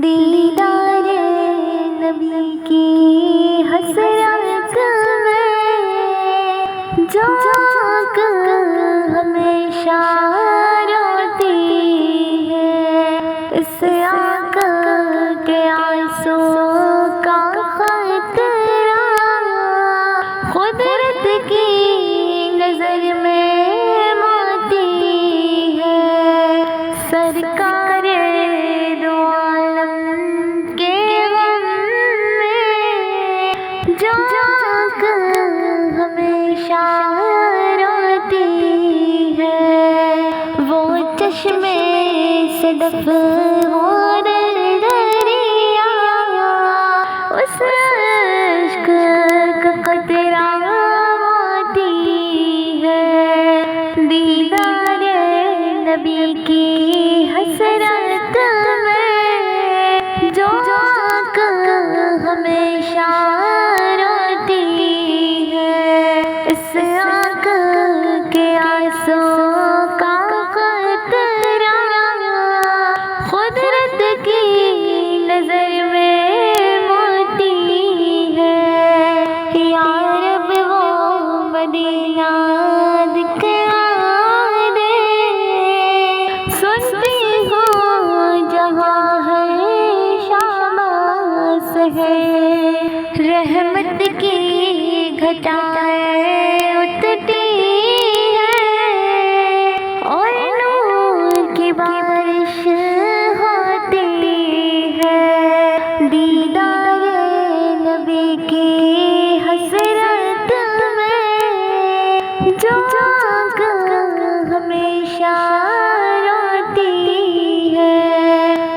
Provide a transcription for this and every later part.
دیدار نبی کی حسرت میں جاگ ہمیشہ روتی ہے، اس آنکھ کے آنسو کا خطرہ قدرت کی نظر میں موتی ہے۔ سرکار دو عالم کے غم میں جاگ ہمیشہ روتی ہے، وہ چشمے صدف وہ دریا، اس عشق کا قطرہ موتی ہے۔ دیدار نبی کی حسرت میں جاگ ہمیشہ روتی ہے، اس آنکھ کے آنسو کا خطرہ قدرت کی نظر میں موتی ہے۔ یا رب وہ مدینہ دکھلا دے، سنتی ہوں جہاں ہے شاماس ہے، رحمت کی گھٹائیں اٹھتی ہیں اور نور کی بارش ہوتی ہے۔ دیدار نبی کی حسرت میں جاگ ہمیشہ روتی ہے،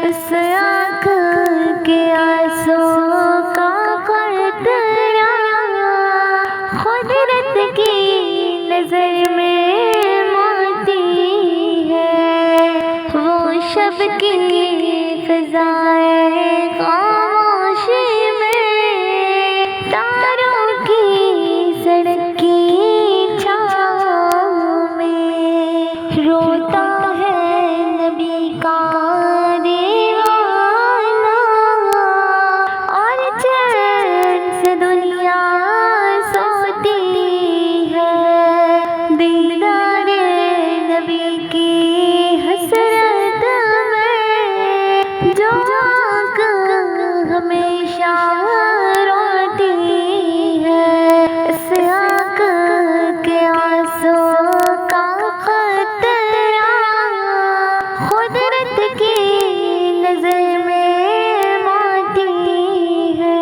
اس آنکھ کے آنسو کا قطرہ قدرت کی نظر میں موتی ہے۔ وہ شب کی فضائیں خاموشی میں تاروں کی سڑک کی چھاؤں میں روتا ہے نبی کا دیوانہ، اور چین سے دنیا سوتی ہے۔ دیدار نبی کی حسرت میں جاگ ہمیشہ روتی ہے، اس آنکھ کے آنسو کا خطرہ قدرت کی نظر میں موتی ہے۔